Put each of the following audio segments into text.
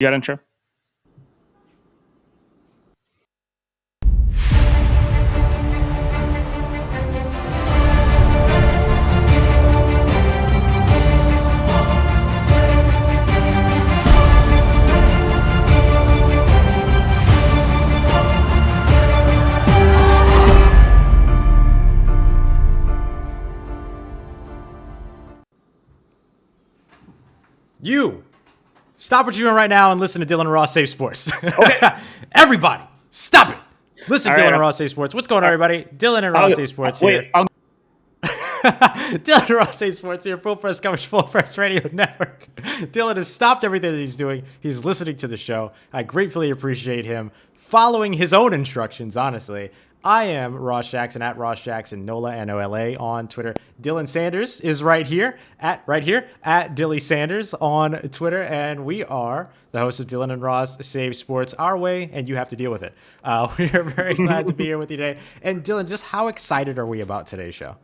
You got intro? You stop what you're doing right now and listen to Dylan Ross Save Sports. Okay. Everybody, stop it. Listen to All Dylan right. Ross Save Sports. What's going on, everybody? Dylan and Ross Save Sports here. Dylan Ross Save Sports here. Full Press Coverage, Full Press Radio Network. Dylan has stopped everything that he's doing. He's listening to the show. I gratefully appreciate him following his own instructions, honestly. I am Ross Jackson at Ross Jackson Nola NOLA on Twitter. Dylan Sanders is right here at Dilly Sanders on Twitter, and we are the hosts of Dylan and Ross Save Sports our way, and you have to deal with it. We are very glad to be here with you today. And Dylan, just how excited are we about today's show?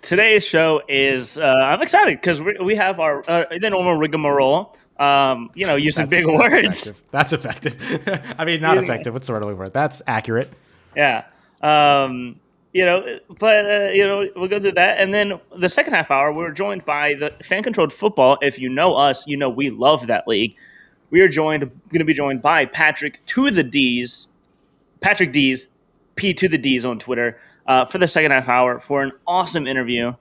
Today's show is I'm excited because we have our the normal rigmarole. Using big words. That's effective. I mean, not effective. What's the word I'm looking for? That's accurate. Yeah. We'll go through that. And then the second half hour, we're joined by the fan-controlled football. If you know us, you know we love that league. We are going to be joined by Patrick D's, P to the D's on Twitter, for the second half hour for an awesome interview,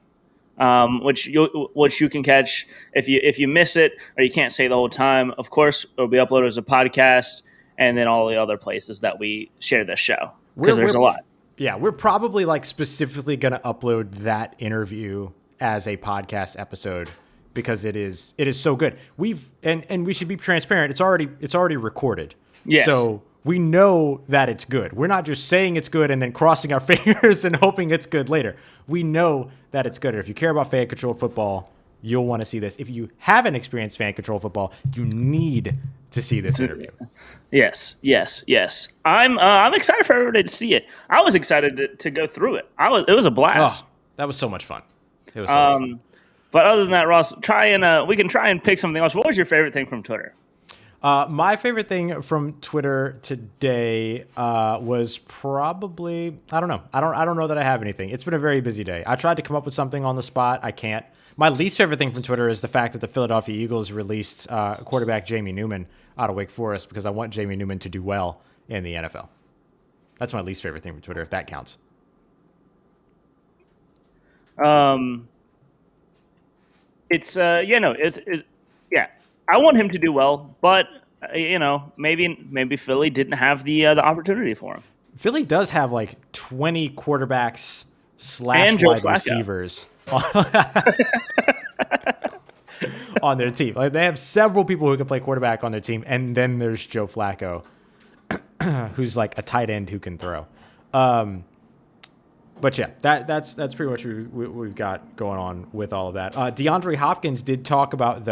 which you can catch if you miss it or you can't say the whole time. Of course, it'll be uploaded as a podcast and then all the other places that we share this show. Because there's a lot. Yeah, we're probably specifically going to upload that interview as a podcast episode because it is so good. And we should be transparent. It's already recorded. Yes. So we know that it's good. We're not just saying it's good and then crossing our fingers and hoping it's good later. We know that it's good. And if you care about fan-controlled football, you'll want to see this. If you haven't experienced fan-controlled football, you need to see this interview. Yes. I'm excited for everybody to see it. I was excited to go through it. It was a blast. Oh, that was so much fun. It was so much fun. But other than that, Ross, we can try and pick something else. What was your favorite thing from Twitter? My favorite thing from Twitter today was probably, I don't know. I don't know that I have anything. It's been a very busy day. I tried to come up with something on the spot. I can't. My least favorite thing from Twitter is the fact that the Philadelphia Eagles released quarterback Jamie Newman out of Wake Forest because I want Jamie Newman to do well in the NFL. That's my least favorite thing from Twitter, if that counts. I want him to do well, but maybe Philly didn't have the opportunity for him. Philly does have 20 quarterbacks / wide receivers on their team. They have several people who can play quarterback on their team, and then there's Joe Flacco, who's a tight end who can throw. But yeah, that's pretty much what we've got going on with all of that. DeAndre Hopkins did talk about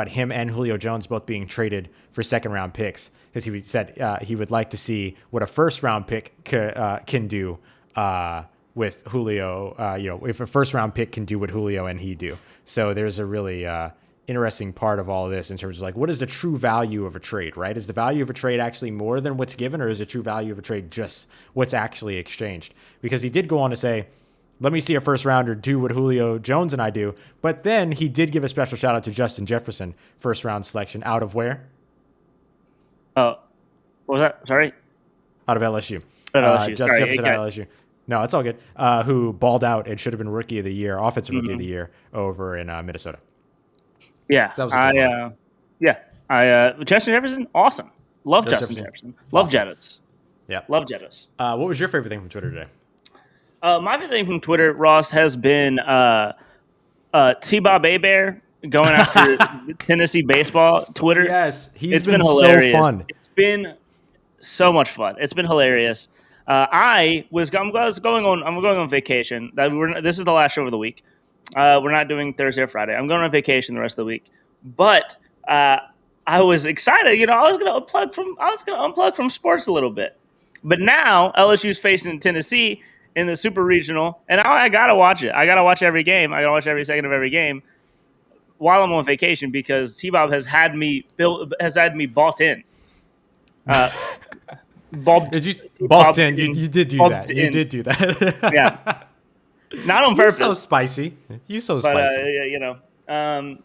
him and Julio Jones both being traded for second-round picks because he said he would like to see what a first-round pick can do with Julio. If a first-round pick can do what Julio and he do. So there's a really interesting part of all of this in terms of what is the true value of a trade, right? Is the value of a trade actually more than what's given, or is the true value of a trade just what's actually exchanged? Because he did go on to say, let me see a first rounder do what Julio Jones and I do. But then he did give a special shout out to Justin Jefferson, first round selection out of where? What was that? Sorry? Out of LSU. LSU. Justin Jefferson out of LSU. No, it's all good. Who balled out and should have been rookie of the year, offensive rookie of the year over in Minnesota. Yeah. So that was Justin Jefferson, awesome. Love Justin Jefferson. Love Jettis. Yeah. Love Jettis. What was your favorite thing from Twitter today? My favorite thing from Twitter, Ross, has been T-Bob Bear going after Tennessee baseball Twitter. Yes, it's been hilarious. So fun. It's been so much fun. It's been hilarious. I'm going on vacation. This is the last show of the week. We're not doing Thursday or Friday. I'm going on vacation the rest of the week. But I was excited. I was going to unplug from sports a little bit. But now LSU's facing Tennessee in the Super Regional, and now I gotta watch it. I gotta watch every game. I gotta watch every second of every game. while I'm on vacation because T-Bob has had me bought in. Bobbed, Did you T-Bobbed bulked in? You did do bobbed that. You in. did do that. Yeah, not on You so purpose, spicy. You so but spicy.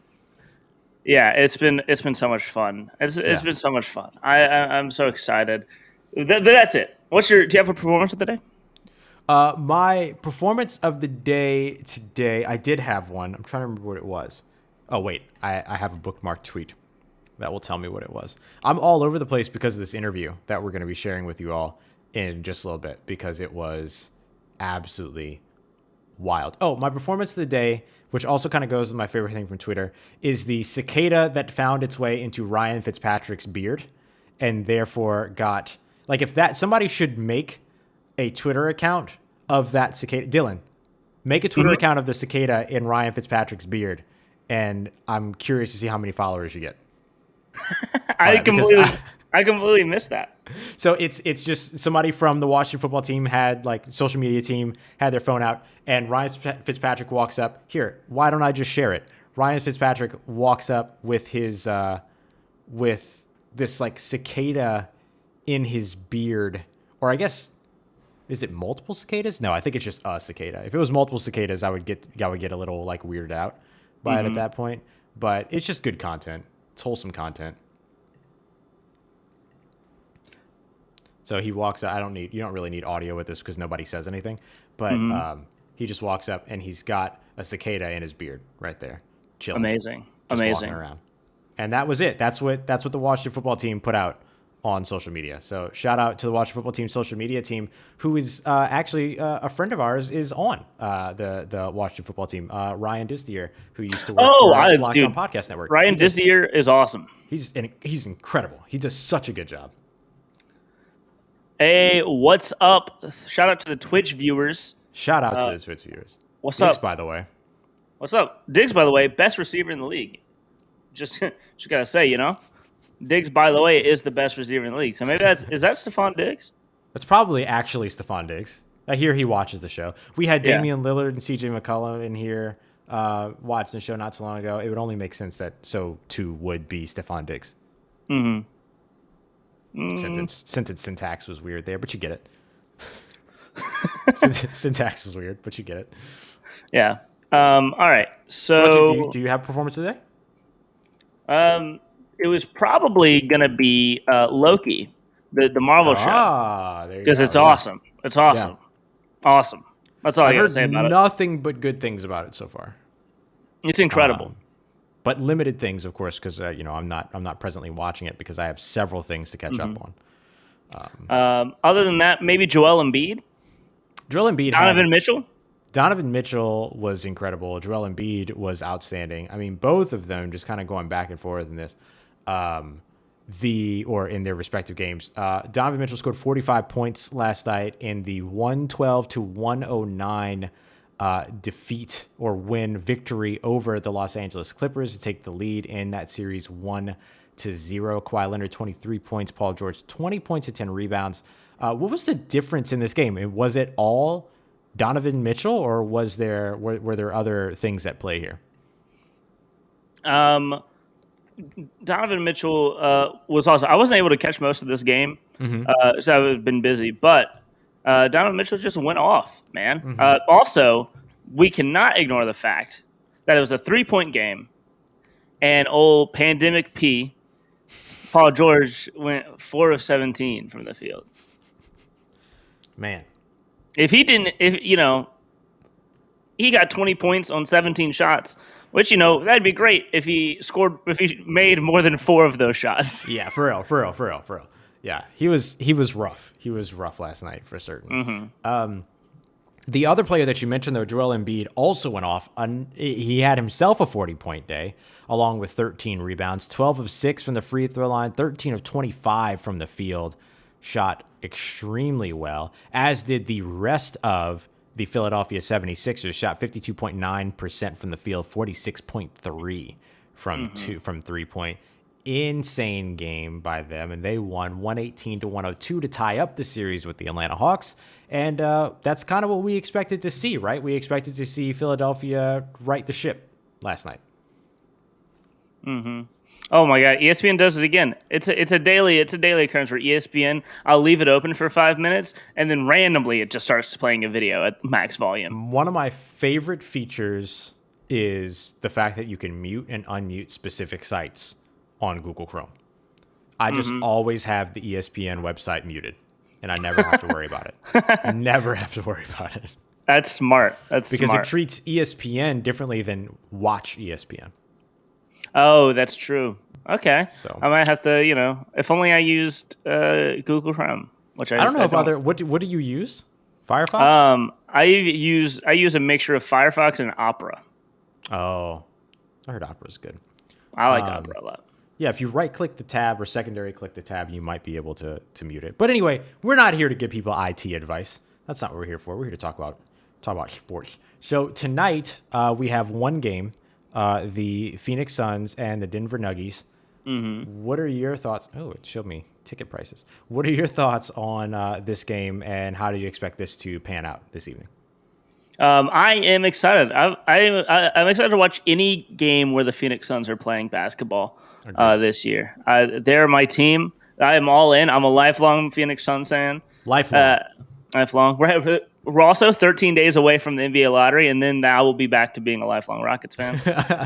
yeah, it's been so much fun. It's Yeah. been so much fun. I'm so excited. That's it. Do you have a performance of the day? My performance of the day today, I did have one. I'm trying to remember what it was. Oh, wait. I have a bookmarked tweet that will tell me what it was. I'm all over the place because of this interview that we're going to be sharing with you all in just a little bit because it was absolutely wild. Oh, my performance of the day, which also kind of goes with my favorite thing from Twitter, is the cicada that found its way into Ryan Fitzpatrick's beard and therefore got, like, if that somebody should make a Twitter account of that cicada. Dylan, make a Twitter account of the cicada in Ryan Fitzpatrick's beard, and I'm curious to see how many followers you get. I Because completely missed that. So it's just somebody from the Washington football team had, like, social media team had their phone out, and Ryan Fitzpatrick walks up. Here, why don't I just share it? Ryan Fitzpatrick walks up with his with this, like, cicada in his beard, or I guess, is it multiple cicadas? No, I think it's just a cicada. If it was multiple cicadas, I would get a little, like, weirded out by it at that point. But it's just good content. It's wholesome content. So he walks out. You don't really need audio with this because nobody says anything. But he just walks up and he's got a cicada in his beard right there, chilling. Amazing. Just walking around. And that was it. That's what the Washington football team put out on social media. So shout out to the Washington football team social media team, who is actually a friend of ours, is on the Washington football team. Ryan Distier, who used to work for Locked On Podcast Network. Ryan Distier is awesome. He's incredible. He does such a good job. Hey, what's up? Shout out to the Twitch viewers. Shout out to the Twitch viewers. What's Diggs, up? by the way. What's up? Diggs, by the way, best receiver in the league. Just gotta say, Diggs, by the way, is the best receiver in the league. So maybe is that Stephon Diggs? That's probably actually Stephon Diggs. I hear he watches the show. We had Damian Lillard and CJ McCollum in here watching the show not so long ago. It would only make sense that so too would be Stephon Diggs. Sentence syntax was weird there, but you get it. Syntax is weird, but you get it. Yeah. All right. So do you have performance today? It was probably gonna be Loki, the Marvel show, because it's awesome. It's awesome. Yeah. Awesome. That's all I gotta say about it. Nothing but good things about it so far. It's incredible. But limited things, of course, because I'm not presently watching it because I have several things to catch up on. Other than that, maybe Joel Embiid. Donovan Mitchell was incredible. Joel Embiid was outstanding. I mean, both of them just kind of going back and forth in this, in their respective games. Donovan Mitchell scored 45 points last night in the 112-109 defeat or victory over the Los Angeles Clippers to take the lead in that series 1-0. Kawhi Leonard 23 points, Paul George 20 points and 10 rebounds. What was the difference in this game? Was it all Donovan Mitchell, or were there other things at play here? Donovan Mitchell was awesome. I wasn't able to catch most of this game, so I've been busy. But Donovan Mitchell just went off, man. Also, we cannot ignore the fact that it was a 3-point game, and old Pandemic P, Paul George, went 4 of 17 from the field. Man. He got 20 points on 17 shots, which, that'd be great if he made more than 4 of those shots. Yeah, for real. Yeah, he was rough. He was rough last night for certain. The other player that you mentioned, though, Joel Embiid, also went off. He had himself a 40-point day, along with 13 rebounds, 12 of 6 from the free throw line, 13 of 25 from the field. Shot extremely well, as did the rest of the Philadelphia 76ers. Shot 52.9% from the field, 46.3 from 3-point. Insane game by them, and they won 118-102 to tie up the series with the Atlanta Hawks. And that's kind of what we expected to see, right? We expected to see Philadelphia right the ship last night. Oh my God, ESPN does it again. It's a daily occurrence where ESPN, I'll leave it open for 5 minutes and then randomly it just starts playing a video at max volume. One of my favorite features is the fact that you can mute and unmute specific sites on Google Chrome. I just always have the ESPN website muted, and I never have to worry about it. Never have to worry about it. That's smart. Because smart. it treats ESPN differently than Watch ESPN. Oh, that's true. Okay. So I might have to, if only I used Google Chrome, which I don't know if other what do you use? Firefox? I use a mixture of Firefox and Opera. Oh, I heard Opera's good. I like Opera a lot. Yeah, if you right-click the tab or secondary click the tab, you might be able to mute it. But anyway, we're not here to give people IT advice. That's not what we're here for. We're here to talk about sports. So tonight we have one game, the Phoenix Suns and the Denver Nuggets. What are your thoughts? Oh, it showed me ticket prices. What are your thoughts on this game, and how do you expect this to pan out this evening? I am excited. I'm excited to watch any game where the Phoenix Suns are playing basketball this year. They're my team. I am all in. I'm a lifelong Phoenix Suns fan. Lifelong. We're also 13 days away from the NBA lottery, and then I will be back to being a lifelong Rockets fan.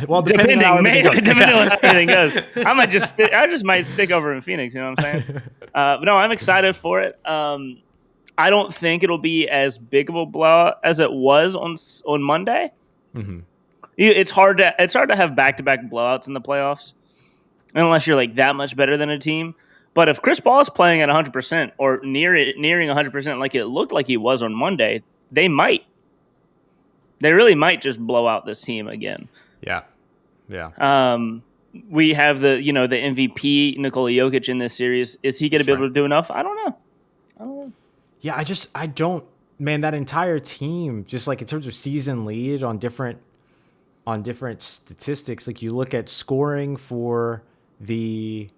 Well, depending on how everything goes, I just might stick over in Phoenix. You know what I'm saying? But no, I'm excited for it. I don't think it'll be as big of a blowout as it was on Monday. It's hard to have back-to-back blowouts in the playoffs unless you're like that much better than a team. But if Chris Paul is playing at 100% or nearing 100% like it looked like he was on Monday, they really might just blow out this team again. Yeah. We have the MVP Nikola Jokic in this series. Is he going to be able to do enough? I don't know. Yeah, I don't. Man, that entire team, just like in terms of season lead on different statistics, like you look at scoring for the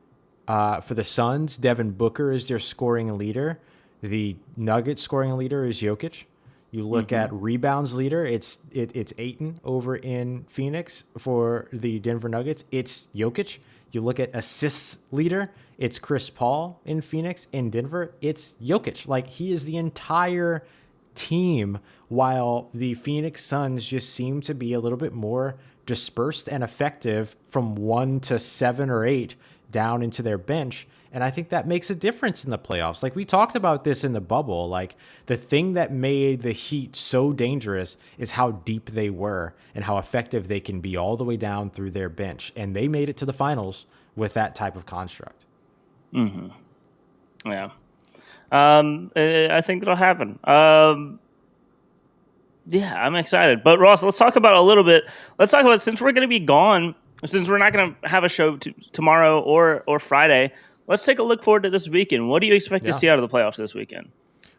Suns, Devin Booker is their scoring leader. The Nuggets scoring leader is Jokic. You look at rebounds leader, it's Ayton over in Phoenix. For the Denver Nuggets, it's Jokic. You look at assists leader, it's Chris Paul in Phoenix. In Denver, it's Jokic. Like, he is the entire team, while the Phoenix Suns just seem to be a little bit more dispersed and effective from 1 to 7 or 8 down into their bench. And I think that makes a difference in the playoffs. Like, we talked about this in the bubble. Like, the thing that made the Heat so dangerous is how deep they were and how effective they can be all the way down through their bench. And they made it to the finals with that type of construct. Yeah. I think it'll happen. Yeah, I'm excited. But Ross, let's talk about since we're going to be gone, since we're not going to have a show tomorrow or Friday, let's take a look forward to this weekend. What do you expect to see out of the playoffs this weekend?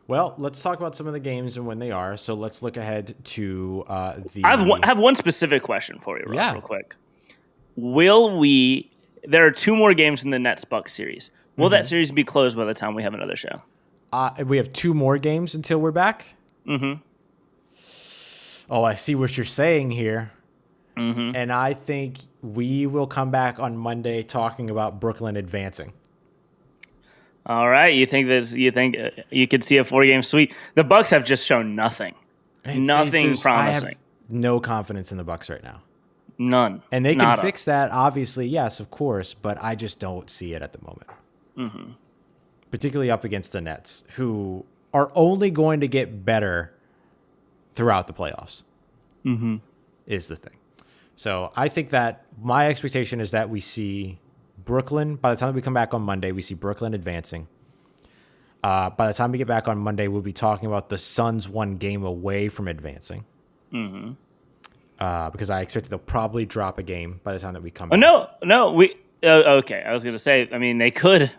Well, let's talk about some of the games and when they are. So let's look ahead to the... I have one specific question for you, Ross, real quick. There are 2 more games in the Nets-Bucks series. Will that series be closed by the time we have another show? We have 2 more games until we're back? Oh, I see what you're saying here. And I think we will come back on Monday talking about Brooklyn advancing. All right, you think you could see a 4-game sweep? The Bucks have just shown nothing promising. I have no confidence in the Bucks right now. None, and they can fix that. Obviously, yes, of course, but I just don't see it at the moment. Particularly up against the Nets, who are only going to get better throughout the playoffs. Is the thing. So I think that my expectation is that we see Brooklyn, by the time we come back on Monday, we see Brooklyn advancing. By the time we get back on Monday, we'll be talking about the Suns 1 game away from advancing. Because I expect that they'll probably drop a game by the time that we come back. Okay. I was going to say, I mean, they could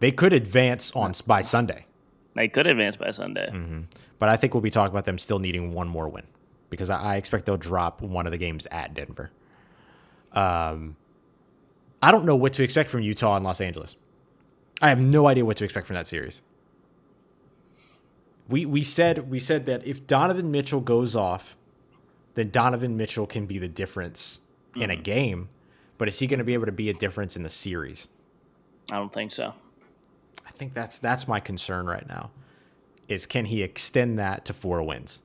advance by Sunday. They could advance by Sunday. But I think we'll be talking about them still needing 1 more win, because I expect they'll drop one of the games at Denver. I don't know what to expect from Utah and Los Angeles. I have no idea what to expect from that series. We said that if Donovan Mitchell goes off, then Donovan Mitchell can be the difference in a game. but is he going to be able to be a difference in the series? I don't think so. I think that's my concern right now. Is can he extend that to 4 wins?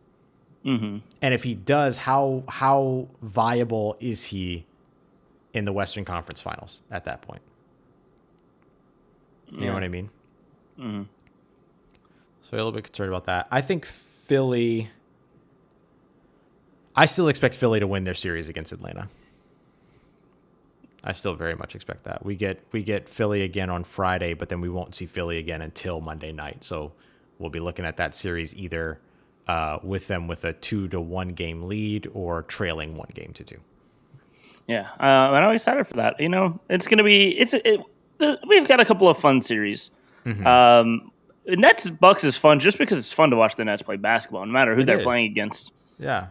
Mm-hmm. And if he does, how viable is he in the Western Conference Finals at that point? You know what I mean? Mm-hmm. So I'm a little bit concerned about that. I think Philly. I still expect Philly to win their series against Atlanta. I still very much expect that. We get Philly again on Friday, but then we won't see Philly again until Monday night. So we'll be looking at that series either with them with a 2-1 game lead or trailing 1-2. Yeah, I'm excited for that. You know, it's going to be we've got a couple of fun series. Mm-hmm. Nets Bucks is fun just because it's fun to watch the Nets play basketball, no matter who they're playing against. Yeah.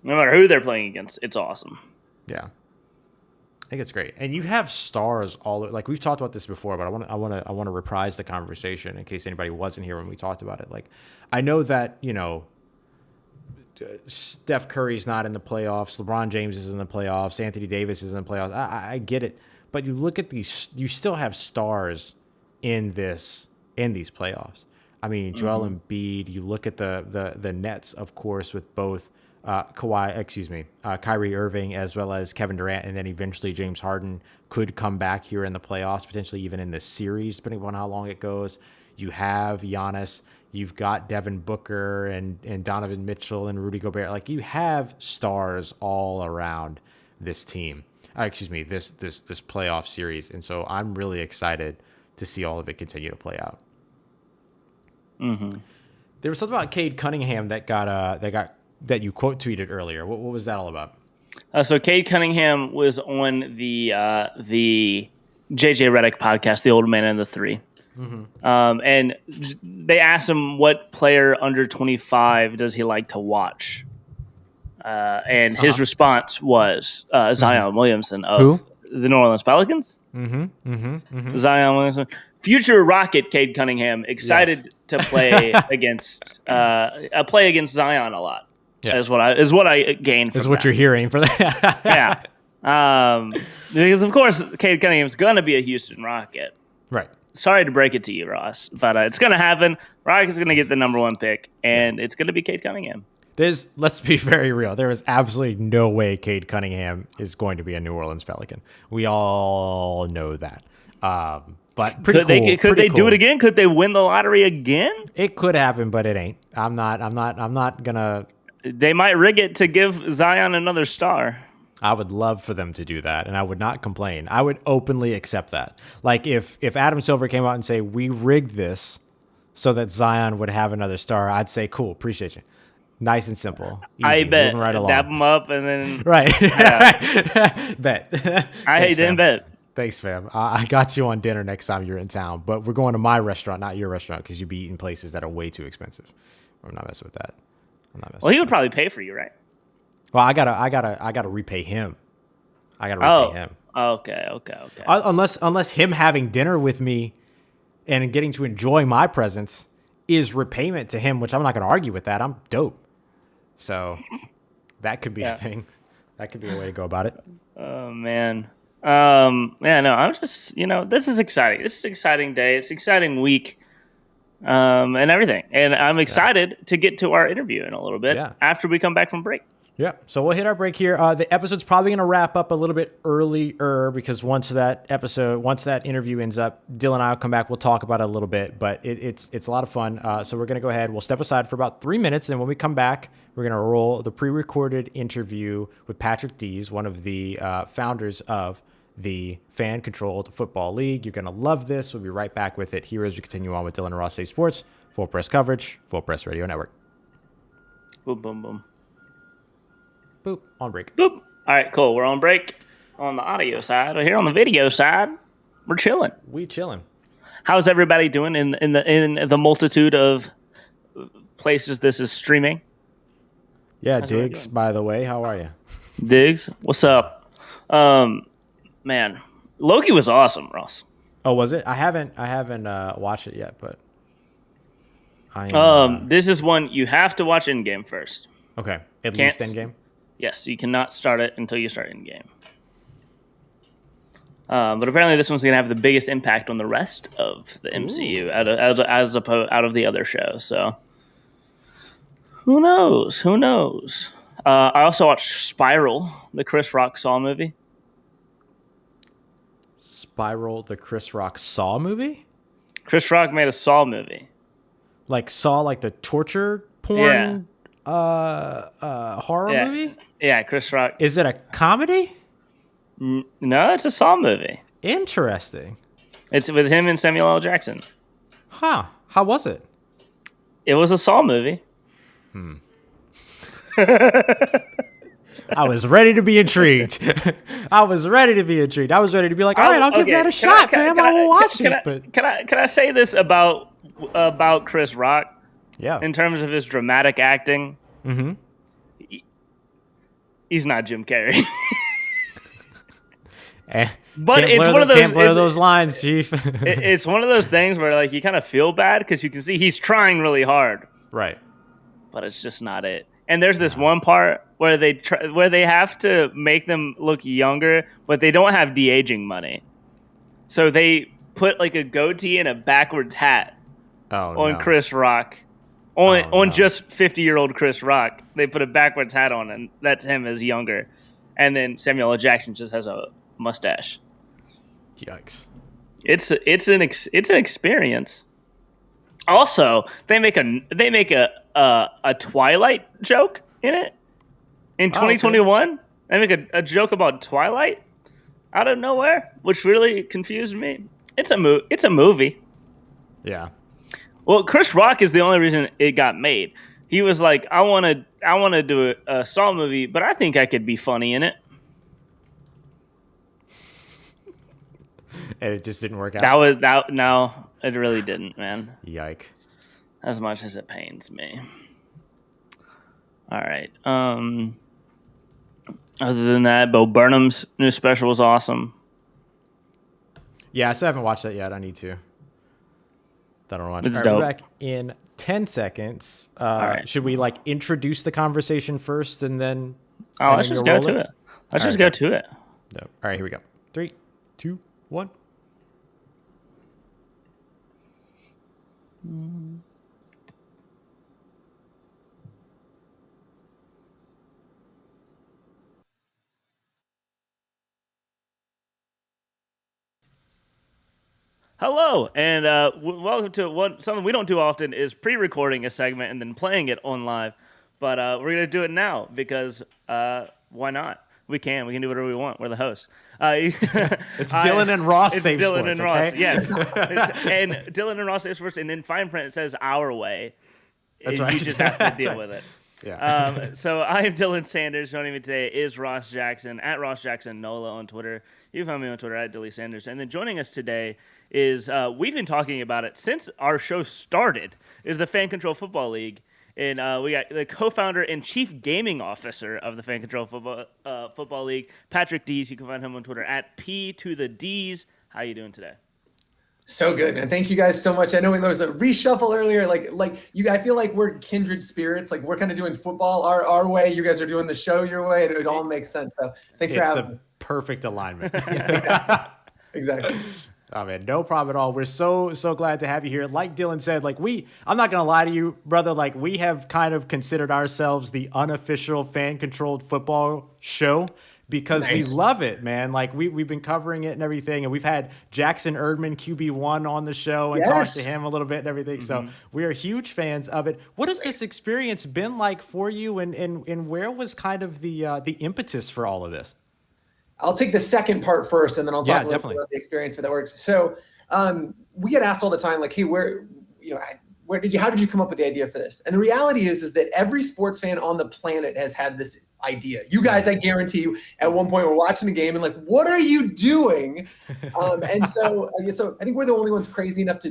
No matter who they're playing against, it's awesome. Yeah. I think it's great. And you have stars all like we've talked about this before, but I want to reprise the conversation in case anybody wasn't here when we talked about it. Like I know that, you know, Steph Curry's not in the playoffs, LeBron James is in the playoffs, Anthony Davis is in the playoffs. I get it. But you look at these, you still have stars in these playoffs. I mean, Joel Embiid, you look at the Nets, of course, with both Kyrie Irving as well as Kevin Durant, and then eventually James Harden could come back here in the playoffs, potentially even in the series, depending on how long it goes. You have Giannis, you've got Devin Booker and Donovan Mitchell and Rudy Gobert. Like you have stars all around this team. This playoff series, and so I'm really excited to see all of it continue to play out. Mm-hmm. There was something about Cade Cunningham that you quote tweeted earlier. What was that all about? So Cade Cunningham was on the JJ Redick podcast, The Old Man and the Three. Mm-hmm. And they asked him what player under 25 does he like to watch. And his response was Zion Williamson of the New Orleans Pelicans. Zion Williamson, future Rocket Cade Cunningham, excited to play against Zion a lot. Yeah. Is what I gained from is what that. You're hearing for that. Yeah. Because of course Cade Cunningham's gonna be a Houston Rocket. Right. Sorry to break it to you, Ross, but it's gonna happen. Rocket's gonna get the number 1 pick, and it's gonna be Cade Cunningham. Let's be very real. There is absolutely no way Cade Cunningham is going to be a New Orleans Pelican. We all know that. But could they do it again? Could they win the lottery again? It could happen, but it ain't. I'm not gonna. They might rig it to give Zion another star. I would love for them to do that, and I would not complain. I would openly accept that. Like if Adam Silver came out and say we rigged this so that Zion would have another star, I'd say cool, appreciate you. Nice and simple. Easy, I bet. Right along. Dab them up and then right. Yeah. Bet. Didn't bet. Thanks, fam. I got you on dinner next time you're in town, but we're going to my restaurant, not your restaurant, because you'd be eating places that are way too expensive. I'm not messing with that. Well, he would probably pay for you, right? Well, I gotta repay him. I gotta repay him. Okay. Unless him having dinner with me and getting to enjoy my presence is repayment to him, which I'm not gonna argue with that. I'm dope. So that could be a thing. That could be a way to go about it. Oh man. I'm just, this is exciting. This is an exciting day. It's an exciting week. And everything. And I'm excited to get to our interview in a little bit after we come back from break. Yeah. So we'll hit our break here. The episode's probably going to wrap up a little bit earlier because once that interview ends up, Dylan and I will come back. We'll talk about it a little bit, but it's a lot of fun. So we're going to go ahead. We'll step aside for about 3 minutes. And when we come back, we're going to roll the pre-recorded interview with Patrick Dees, one of the founders of the fan-controlled football league. You're going to love this. We'll be right back with it here as we continue on with Dylan and Ross Save Sports, Full Press Coverage, Full Press Radio Network. Boom, boom, boom. Boop. On break. Boop. All right, cool. We're on break on the audio side. Here on the video side, we're chilling. We chilling. How's everybody doing in the multitude of places this is streaming? Yeah, Diggs, by the way, how are you? Diggs, what's up? Man, Loki was awesome, Ross. Oh, was it? I haven't watched it yet, but this is one you have to watch Endgame first. Okay, at least Endgame. Yes, you cannot start it until you start Endgame. But apparently, this one's going to have the biggest impact on the rest of the MCU out of the other shows. So who knows? Who knows? I also watched Spiral, the Chris Rock Saw movie. Spiral, the Chris Rock Saw movie? Chris Rock made a Saw movie. Like Saw, like the torture porn horror movie? Yeah, Chris Rock. Is it a comedy? No, it's a Saw movie. Interesting. It's with him and Samuel L. Jackson. Huh. How was it? It was a Saw movie. I was ready to be intrigued. I was ready to be like, all right, I'll give that a shot, fam. I will watch it. But can I say this about Chris Rock? Yeah. In terms of his dramatic acting, he's not Jim Carrey. But it's one of those. Can't blur those lines, Chief. It's one of those things where like you kind of feel bad because you can see he's trying really hard, right? But it's just not it. And there's this one part where they have to make them look younger, but they don't have de-aging money, so they put like a goatee and a backwards hat on Chris Rock. On just 50-year-old Chris Rock, they put a backwards hat on, and that's him as younger. And then Samuel L. Jackson just has a mustache. Yikes! It's an experience. Also, they make a Twilight joke in it in 2021. Okay. They make a joke about Twilight out of nowhere, which really confused me. It's a movie. Yeah. Well, Chris Rock is the only reason it got made. He was like, I want to do a Saw movie, but I think I could be funny in it. And it just didn't work out. No, it really didn't, man. Yike. As much as it pains me. All right. Other than that, Bo Burnham's new special was awesome. Yeah, I still haven't watched that yet. I need to. I don't know much. It's dope. We're back in 10 seconds. All right. Should we like introduce the conversation first and then? Oh, let's just go to it. Let's just go to it. No. All right, here we go. 3, 2, 1. Hello, and welcome to something we don't do often is pre-recording a segment and then playing it on live. But we're going to do it now because why not? We can do whatever we want. We're the hosts. It's Dylan and Ross save Dylan sports, and Ross, okay? yes. And Dylan and Ross save sports, and in fine print it says our way. That's right. You just have to deal with it. Yeah. So I am Dylan Sanders. Joining me today is Ross Jackson, at Ross Jackson Nola on Twitter. You can find me on Twitter at Dilly Sanders. And then joining us today is, we've been talking about it since our show started, is the Fan Control Football League. And we got the co-founder and chief gaming officer of the Fan Control Football League, Patrick Dees. You can find him on Twitter at P2the_Ds. How you doing today? So good, man. Thank you guys so much. I know there was a reshuffle earlier. Like you, I feel like we're kindred spirits. Like we're kind of doing football our way. You guys are doing the show your way. It all makes sense. So thanks for having me. Perfect alignment. Yeah, exactly. Oh man, no problem at all. We're so glad to have you here. Like Dylan said, I'm not gonna lie to you, brother. Like we have kind of considered ourselves the unofficial fan-controlled football show because we love it, man. Like we've been covering it and everything, and we've had Jackson Erdman QB1 on the show and talked to him a little bit and everything. So we are huge fans of it. What has this experience been like for you, and where was kind of the impetus for all of this? I'll take the second part first, and then I'll talk a little bit about the experience that works. So we get asked all the time, like, hey, how did you come up with the idea for this? And the reality is that every sports fan on the planet has had this idea. You guys, I guarantee you, at one point were watching a game and like, what are you doing? And so I think we're the only ones crazy enough to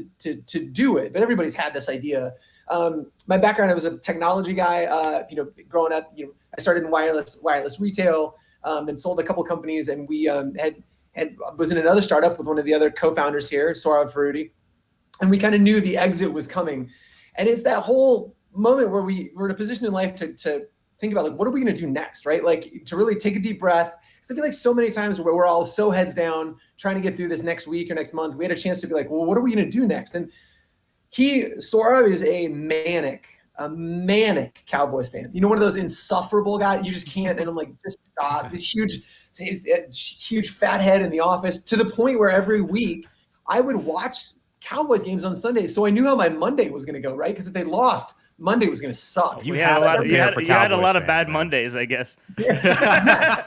do it, but everybody's had this idea. My background, I was a technology guy. Growing up, I started in wireless retail. And sold a couple companies, and we was in another startup with one of the other co-founders here, Saurav Farudi, and we kind of knew the exit was coming. And it's that whole moment where we're in a position in life to think about like, what are we going to do next, right? Like to really take a deep breath, Because I feel like so many times where we're all so heads down trying to get through this next week or next month, we had a chance to be like, well, what are we going to do next? And Sora is a manic Cowboys fan. You know, one of those insufferable guys. You just can't. And I'm like, just stop. This huge fat head in the office, to the point where every week I would watch Cowboys games on Sundays. So I knew how my Monday was going to go, right? Because if they lost, Monday was going to suck. You had a lot of bad Mondays, I guess. Yes,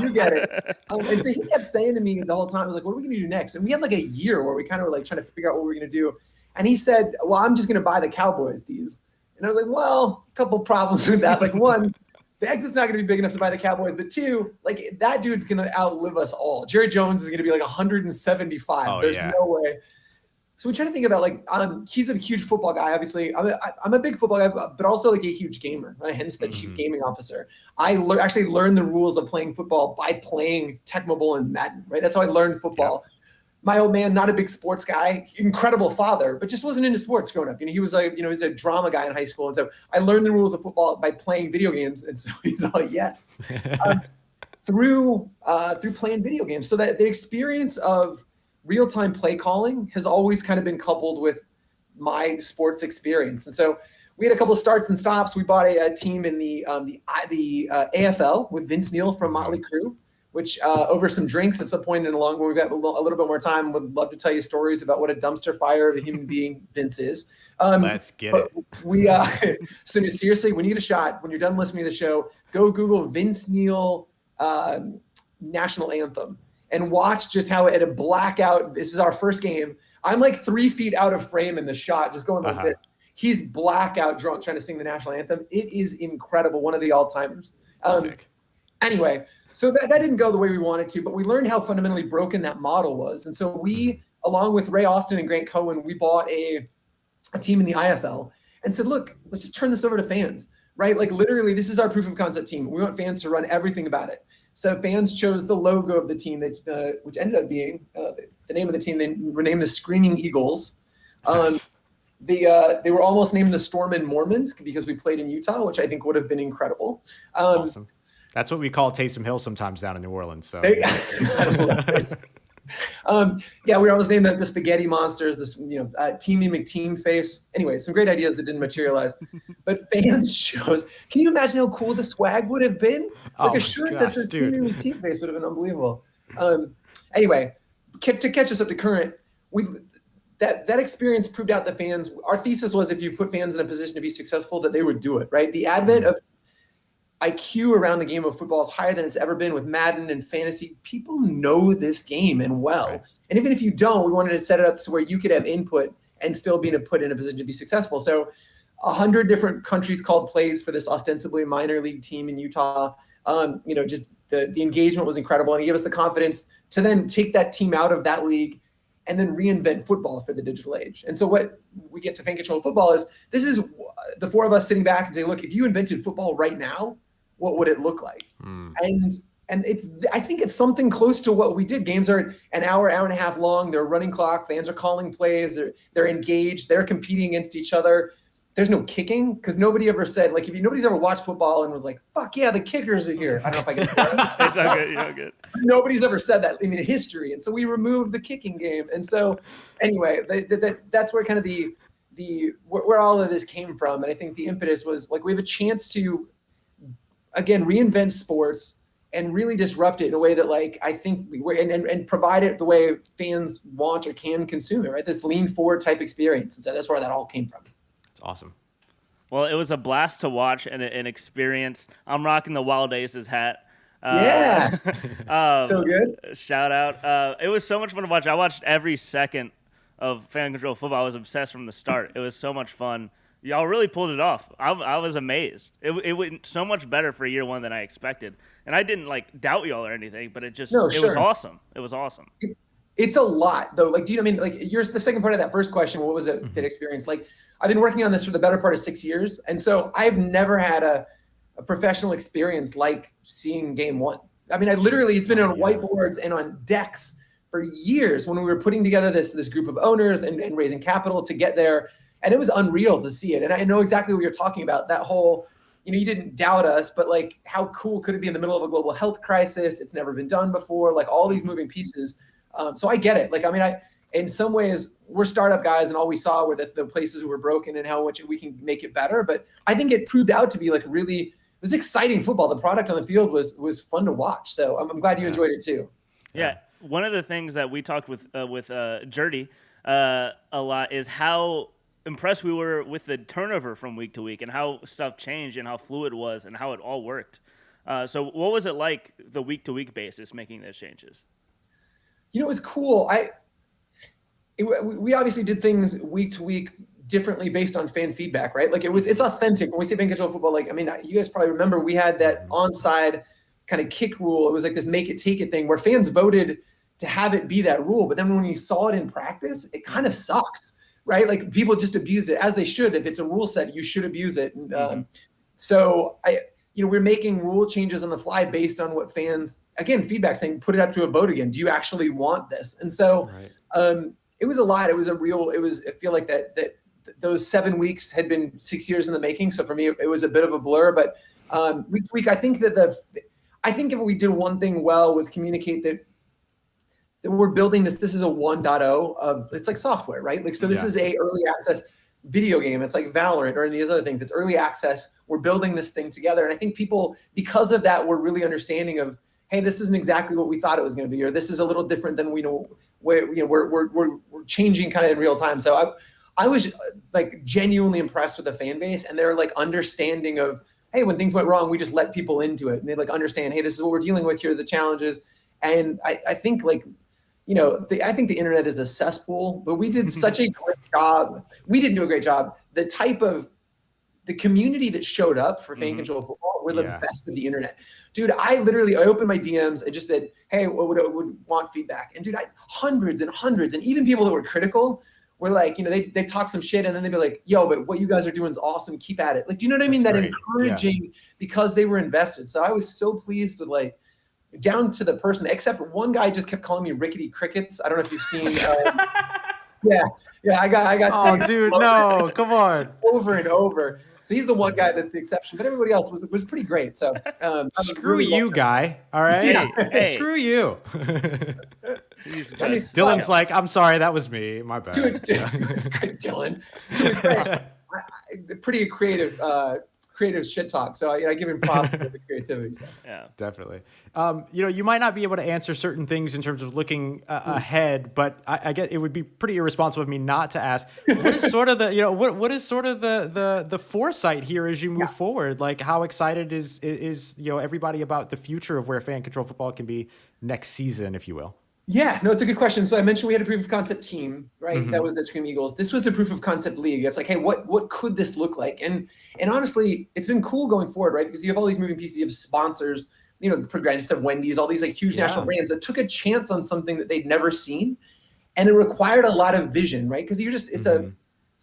you get it. And so he kept saying to me the whole time, I was like, what are we going to do next? And we had like a year where we kind of were like trying to figure out what we were going to do. And he said, well, I'm just going to buy the Cowboys, D's. And I was like, well, a couple problems with that. Like, one, the exit's not going to be big enough to buy the Cowboys. But two, like, that dude's going to outlive us all. Jerry Jones is going to be like 175. Oh, There's no way. So we're trying to think about, like, he's a huge football guy. Obviously, I'm a big football guy, but also like a huge gamer, right? Hence the chief gaming officer. I actually learned the rules of playing football by playing Tech Mobile and Madden, right? That's how I learned football. Yeah. My old man, not a big sports guy, incredible father, but just wasn't into sports growing up. You know, he was a drama guy in high school. And so I learned the rules of football by playing video games. And so he's all, yes, through playing video games. So that the experience of real-time play calling has always kind of been coupled with my sports experience. And so we had a couple of starts and stops. We bought a team in the AFL with Vince Neil from Motley Crue, which over some drinks at some point in a long, when we've got a little bit more time, would love to tell you stories about what a dumpster fire of a human being Vince is. Let's get it. We so seriously, when you get a shot, when you're done listening to the show, go Google Vince Neil national anthem and watch just how at a blackout. This is our first game. I'm like 3 feet out of frame in the shot, just going like this. He's blackout drunk trying to sing the national anthem. It is incredible. One of the all-timers. Anyway. So that didn't go the way we wanted to, but we learned how fundamentally broken that model was. And so we, along with Ray Austin and Grant Cohen, we bought a team in the IFL and said, look, let's just turn this over to fans, right? Like literally, this is our proof of concept team. We want fans to run everything about it. So fans chose the logo of the team, that which ended up being the name of the team. They were named the Screaming Eagles. They were almost named the Stormin' Mormons because we played in Utah, which I think would have been incredible. Awesome. That's what we call Taysom Hill sometimes down in New Orleans. So we were almost named the Spaghetti Monsters, this Teamy McTeam face. Anyway, some great ideas that didn't materialize. But fans chose. Can you imagine how cool the swag would have been? Like a shirt that says Teamy McTeam face would have been unbelievable. Anyway, to catch us up to current, that experience proved out that fans. Our thesis was if you put fans in a position to be successful, that they would do it. Right. The advent of IQ around the game of football is higher than it's ever been with Madden and fantasy. People know this game and well. Right. And even if you don't, we wanted to set it up to where you could have input and still be put in a position to be successful. So 100 different countries called plays for this ostensibly minor league team in Utah. Just the engagement was incredible. And it gave us the confidence to then take that team out of that league and then reinvent football for the digital age. And so what we get to fan control football is, this is the four of us sitting back and say, look, if you invented football right now, what would it look like? And I think it's something close to what we did. Games are an hour and a half long. They're running clock. Fans are calling plays. They're engaged. They're competing against each other. There's no kicking because nobody ever said, like, nobody's ever watched football and was like, fuck yeah, the kickers are here. I don't know if I can It's all good. You're all good. Nobody's ever said that in the history. And so we removed the kicking game. And so anyway, that's where kind of where all of this came from. And I think the impetus was like, we have a chance to, again, reinvent sports and really disrupt it in a way that, like, I think and provide it the way fans want or can consume it, right? This lean forward type experience. And so that's where that all came from. It's awesome. Well, it was a blast to watch and an experience. I'm rocking the Wild Aces hat. So good. Shout out. It was so much fun to watch. I watched every second of Fan Control Football. I was obsessed from the start. It was so much fun. Y'all really pulled it off. I was amazed. It went so much better for year one than I expected. And I didn't doubt y'all or anything, but it was awesome. It was awesome. It's a lot though. Like, here's the second part of that first question. What was it that experience? Like, I've been working on this for the better part of 6 years. And so I've never had a professional experience like seeing game one. I mean, it's been on whiteboards and on decks for years when we were putting together this group of owners and raising capital to get there. And it was unreal to see it. And I know exactly what you're talking about, that whole you didn't doubt us, but like, how cool could it be in the middle of a global health crisis? It's never been done before, like all these moving pieces. So I get it. Like, I mean, in some ways we're startup guys and all we saw were the places that were broken and how much we can make it better. But I think it proved out to be like really, it was exciting football. The product on the field was fun to watch. So I'm glad you enjoyed it too. Yeah. One of the things that we talked with Jerdy a lot is how impressed we were with the turnover from week to week and how stuff changed and how fluid it was and how it all worked. So what was it like the week to week basis making those changes? It was cool. We obviously did things week to week differently based on fan feedback, right? Like it's authentic. When we say fan control football, like, I mean, you guys probably remember we had that onside kind of kick rule. It was like this make it take it thing where fans voted to have it be that rule. But then when you saw it in practice, it kind of sucked, right? Like people just abused it, as they should. If it's a rule set, you should abuse it. And so we're making rule changes on the fly based on what fans, again, feedback saying, put it up to a vote again. Do you actually want this? And so it was a lot. It was I feel like that those 7 weeks had been 6 years in the making. So for me, it was a bit of a blur, but week to week, I think if we did one thing well was communicate that we're building this is a 1.0 of, it's like software, right? Like, so this is a early access video game. It's like Valorant or any of these other things. It's early access. We're building this thing together. And I think people, because of that, were really understanding of, hey, this isn't exactly what we thought it was going to be, or this is a little different than we know where, we're changing kind of in real time. So I was like genuinely impressed with the fan base, and they're like understanding of, hey, when things went wrong, we just let people into it. And they like understand, hey, this is what we're dealing with. Here are the challenges. And I think like, I think the internet is a cesspool, but we did such a great job. We didn't do a great job. The community that showed up for fan control football were the best of the internet. Dude, I opened my DMs and just said, hey, what would want feedback? And dude, hundreds and hundreds, and even people that were critical were like, they talk some shit and then they'd be like, yo, but what you guys are doing is awesome. Keep at it. Like, do you know what I mean? That's that great. Encouraging because they were invested. So I was so pleased with like, down to the person, except one guy just kept calling me Rickety Crickets. I don't know if you've seen. I got. Oh, dude, no, come on. Over and over. So he's the one guy that's the exception, but everybody else was pretty great. So screw you, guy. All right, hey. Screw you. Dylan's like, I'm sorry, that was me. My bad. Dude, it was great, Dylan. Dude, it was great. Pretty creative shit talk. So I give him props for the creativity. So. Yeah, definitely. You might not be able to answer certain things in terms of looking ahead, but I guess it would be pretty irresponsible of me not to ask. What is sort of the what is sort of the foresight here as you move forward? Like, how excited is everybody about the future of where fan control football can be next season, if you will? Yeah, no, it's a good question. So I mentioned we had a proof of concept team, right? Mm-hmm. That was the Scream Eagles. This was the proof of concept league. It's like, hey, what could this look like? And honestly, it's been cool going forward, right? Because you have all these moving pieces. You have sponsors, the Progressive, Wendy's, all these like huge national brands that took a chance on something that they'd never seen, and it required a lot of vision, right? Because it's a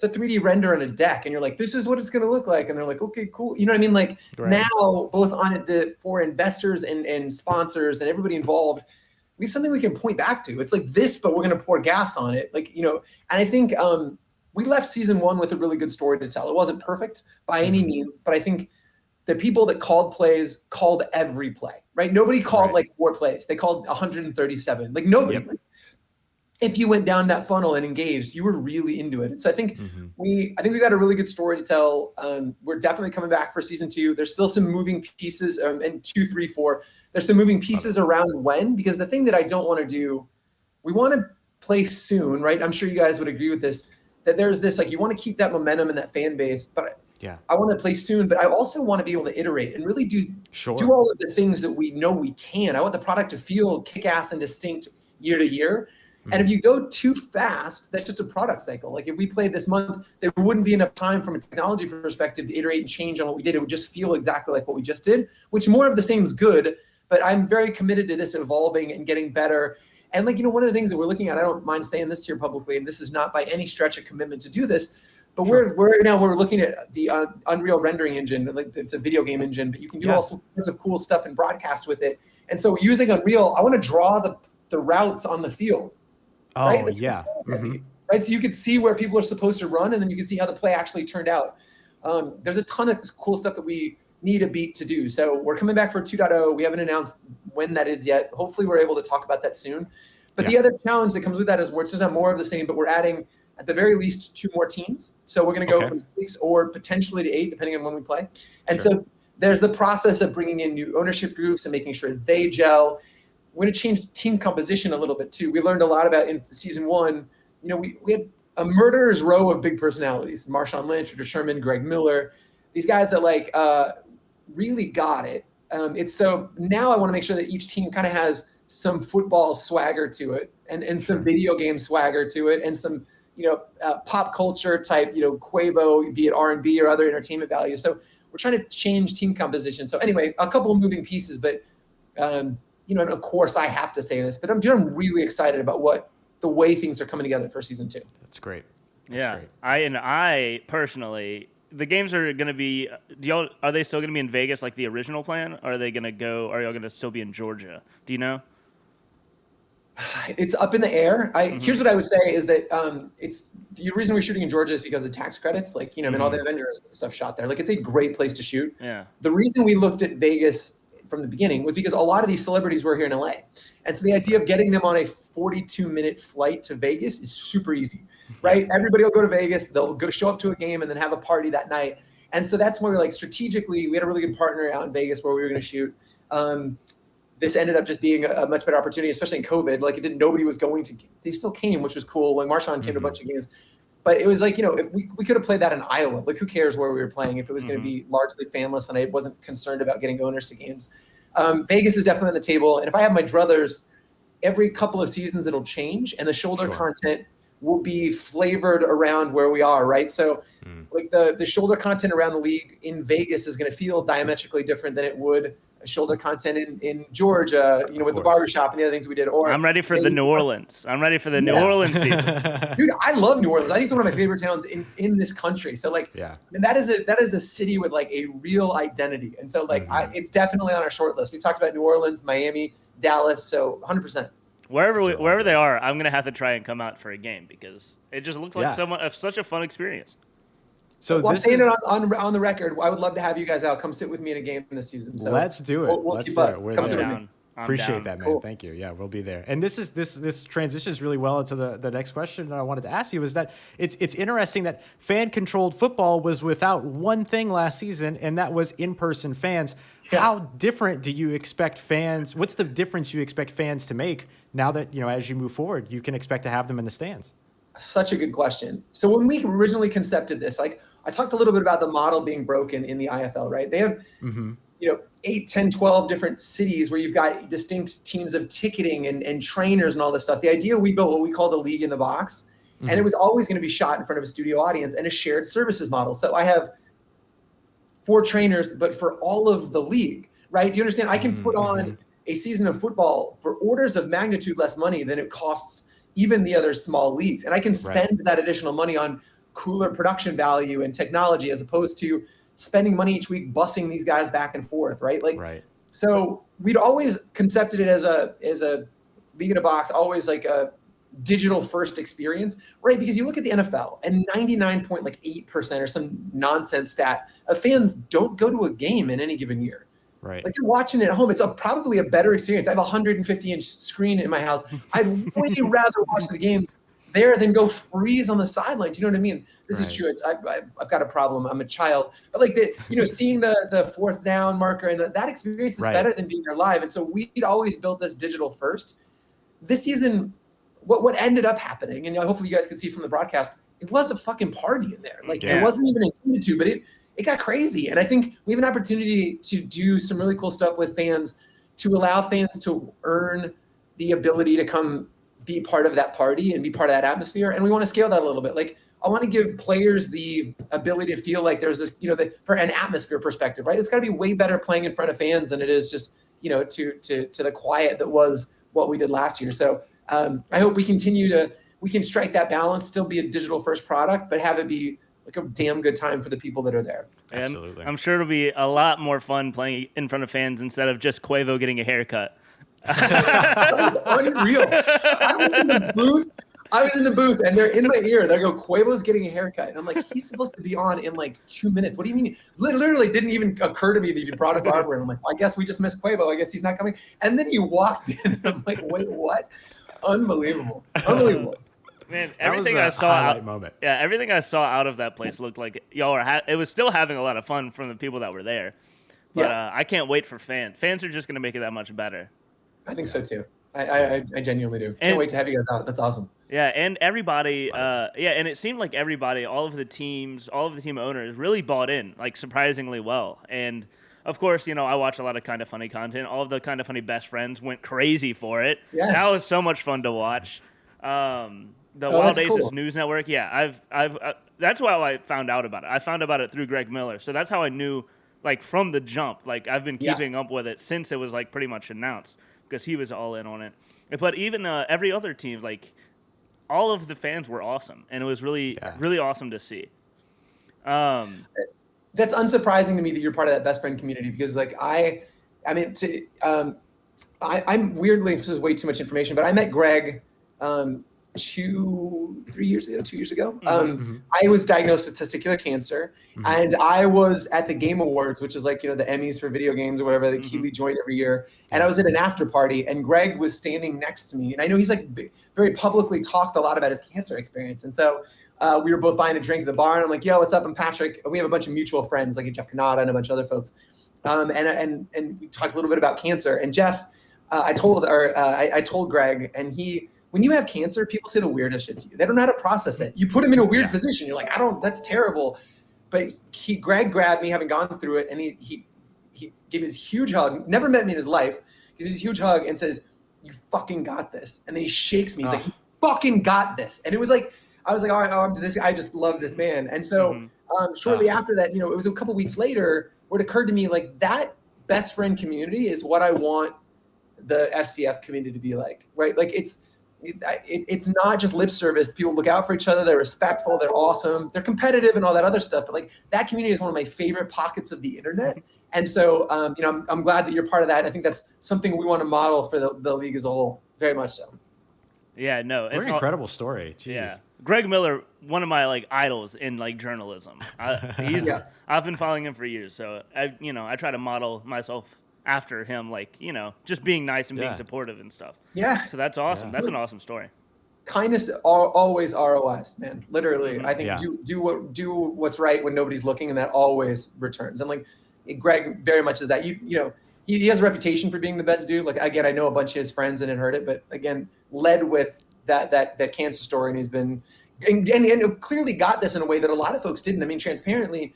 3D render on a deck, and you're like, this is what it's going to look like, and they're like, okay, cool. You know what I mean? Like now, both on it for investors and sponsors and everybody involved. We have something we can point back to. It's like this, but we're going to pour gas on it. Like, and I think we left season 1 with a really good story to tell. It wasn't perfect by any means, but I think the people that called plays called every play, right? Nobody called like 4 plays. They called 137. Like nobody. Yep. Like, if you went down that funnel and engaged, you were really into it. And so I think we got a really good story to tell. We're definitely coming back for season 2. There's still some moving pieces, and 2, 3, 4. There's some moving pieces around when, because the thing that I don't want to do, we want to play soon, right? I'm sure you guys would agree with this, that there's this, like, you want to keep that momentum in that fan base, but I want to play soon, but I also want to be able to iterate and really do all of the things that we know we can. I want the product to feel kick-ass and distinct year to year. And if you go too fast, that's just a product cycle. Like if we played this month, there wouldn't be enough time from a technology perspective to iterate and change on what we did. It would just feel exactly like what we just did, which more of the same is good. But I'm very committed to this evolving and getting better. And like, one of the things that we're looking at, I don't mind saying this here publicly, and this is not by any stretch a commitment to do this, but we're looking at the Unreal rendering engine. Like it's a video game engine, but you can do all sorts of cool stuff and broadcast with it. And so using Unreal, I want to draw the routes on the field. Oh, right? Like, yeah. Right. So you could see where people are supposed to run, and then you can see how the play actually turned out. There's a ton of cool stuff that we need a beat to do. So we're coming back for 2.0. We haven't announced when that is yet. Hopefully we're able to talk about that soon. But the other challenge that comes with that is it's just not more of the same, but we're adding at the very least 2 more teams. So we're going to go from 6 or potentially to 8, depending on when we play. And so there's the process of bringing in new ownership groups and making sure they gel. We're going to change team composition a little bit too. We learned a lot about in season 1. We had a murderer's row of big personalities: Marshawn Lynch, Richard Sherman, Greg Miller. These guys that really got it. It's so now I want to make sure that each team kind of has some football swagger to it, and some video game swagger to it, and some pop culture type Quavo, be it R&B or other entertainment value. So we're trying to change team composition. So anyway, a couple of moving pieces, but and of course I have to say this, but I'm really excited about the way things are coming together for season 2. That's great. Great. I personally, the games are going to be. Are they still going to be in Vegas like the original plan? Or are they going to go? Are y'all going to still be in Georgia? Do you know? It's up in the air. Here's what I would say is that it's the reason we're shooting in Georgia is because of tax credits. All the Avengers stuff shot there. It's a great place to shoot. Yeah. The reason we looked at Vegas from the beginning was because a lot of these celebrities were here in LA. And so the idea of getting them on a 42-minute flight to Vegas is super easy, right? Everybody will go to Vegas, they'll go show up to a game and then have a party that night. And so that's where we're strategically, we had a really good partner out in Vegas where we were going to shoot. This ended up just being a much better opportunity, especially in COVID. Nobody was going to, they still came, which was cool. Marshawn came to a bunch of games. But it was if we could have played that in Iowa. Who cares where we were playing if it was going to be largely fanless and I wasn't concerned about getting owners to games. Vegas is definitely on the table. And if I have my druthers, every couple of seasons it'll change and the shoulder content will be flavored around where we are, right? So the shoulder content around the league in Vegas is going to feel diametrically different than it would shoulder content in Georgia, with the barbershop and the other things we did. Or I'm ready for the New Orleans. I'm ready for the New Orleans season. Dude, I love New Orleans. I think it's one of my favorite towns in this country. So and that is a city with a real identity. And so it's definitely on our short list. We've talked about New Orleans, Miami, Dallas. So 100%. Wherever they are, I'm gonna have to try and come out for a game because it just looks like such a fun experience. So I'm saying it on the record. I would love to have you guys out. Come sit with me in a game this season. So let's do it. Let's do it. We're down. Appreciate that, man. Cool. Thank you. Yeah, we'll be there. And this transitions really well into the next question that I wanted to ask you is that it's interesting that fan-controlled football was without one thing last season, and that was in-person fans. Yeah. How different do you expect fans? What's the difference you expect fans to make now that as you move forward, you can expect to have them in the stands? Such a good question. So when we originally concepted this, I talked a little bit about the model being broken in the IFL, right? They have, 8, 10, 12 different cities where you've got distinct teams of ticketing and trainers and all this stuff. The idea we built what we call the league in the box, and it was always going to be shot in front of a studio audience and a shared services model. So I have 4 trainers, but for all of the league, right? Do you understand? I can put on a season of football for orders of magnitude less money than it costs even the other small leagues. And I can spend that additional money on cooler production value and technology as opposed to spending money each week bussing these guys back and forth, right? So we'd always concepted it as a league in a box, always a digital first experience, right? Because you look at the NFL and 99.8% or some nonsense stat of fans don't go to a game in any given year. Right. You're watching it at home. It's probably a better experience. I have a 150-inch screen in my house. I'd way rather watch the games there than go freeze on the sideline. Do you know what I mean? This is true. I've got a problem. I'm a child. But seeing the fourth down marker and that experience is better than being there live. And so we'd always built this digital first. This season, what ended up happening, and hopefully you guys can see from the broadcast, it was a fucking party in there. It wasn't even intended to, but it got crazy. And I think we have an opportunity to do some really cool stuff with fans to allow fans to earn the ability to come be part of that party and be part of that atmosphere. And we want to scale that a little bit. I want to give players the ability to feel like there's this, for an atmosphere perspective, right? It's got to be way better playing in front of fans than it is just, to the quiet that was what we did last year. So I hope we can strike that balance, still be a digital first product, but have it be a damn good time for the people that are there. Absolutely. I'm sure it'll be a lot more fun playing in front of fans instead of just Quavo getting a haircut. That was unreal. I was in the booth. I was in the booth and they're in my ear. They go, Quavo's getting a haircut. And I'm like, he's supposed to be on in like 2 minutes. What do you mean? Literally didn't even occur to me that you brought a barber. And I'm like, I guess we just missed Quavo. I guess he's not coming. And then he walked in and I'm like, wait, what? Unbelievable. Unbelievable. Man, everything I saw out, moment. Yeah, everything I saw out of that place looked like y'all were. It was still having a lot of fun from the people that were there. But I can't wait for fans. Fans are just going to make it that much better. I think so too. I genuinely do. Can't wait to have you guys out. That's awesome. Yeah, and everybody. And it seemed like everybody, all of the team owners, really bought in, like surprisingly well. And of course, I watch a lot of Kind of Funny content. All of the Kind of Funny best friends went crazy for it. Yes. That was so much fun to watch. The Wild Aces News Network. Yeah, I've that's why I found out about it. I found about it through Greg Miller, so that's how I knew, like from the jump. Like I've been keeping up with it since it was like pretty much announced because he was all in on it. But even every other team, like all of the fans were awesome, and it was really awesome to see. That's unsurprising to me that you're part of that best friend community because like I'm weirdly, this is way too much information, but I met Greg 2 years ago. I was diagnosed with testicular cancer, and I was at the Game Awards, which is like, the Emmys for video games or whatever that Keeley joined every year. And I was at an after party, and Greg was standing next to me. And I know he's like very publicly talked a lot about his cancer experience. And so we were both buying a drink at the bar, and I'm like, yo, what's up? I'm Patrick. We have a bunch of mutual friends, like Jeff Canada and a bunch of other folks. And we talked a little bit about cancer. And Jeff, I told Greg, and when you have cancer, people say the weirdest shit to you. They don't know how to process it. You put them in a weird position. You're like, that's terrible. But Greg grabbed me, having gone through it, and he gave me this huge hug. Never met me in his life. He gives me this huge hug and says, "You fucking got this." And then he shakes me. He's like, "You fucking got this." And it was like, I was like, all right, I'm to this. I just love this man. And so shortly after that, it was a couple weeks later where it occurred to me, like, that best friend community is what I want the FCF community to be like, right? Like it's not just lip service. People look out for each other. They're respectful. They're awesome. They're competitive and all that other stuff. But like that community is one of my favorite pockets of the internet. And so, I'm glad that you're part of that. I think that's something we want to model for the league as a whole. Very much so. Yeah, no, it's an incredible story. Jeez. Yeah, Greg Miller, one of my like idols in like journalism. I've been following him for years, so I try to model myself after him, like, just being nice and being supportive and stuff. Yeah. So that's awesome. Yeah. That's an awesome story. Kindness always ROIs, man. Literally. I think do what's right when nobody's looking, and that always returns. And like Greg very much is that. He has a reputation for being the best dude. Like, again, I know a bunch of his friends and had heard it, but again, led with that cancer story, and he's been and clearly got this in a way that a lot of folks didn't. I mean, transparently,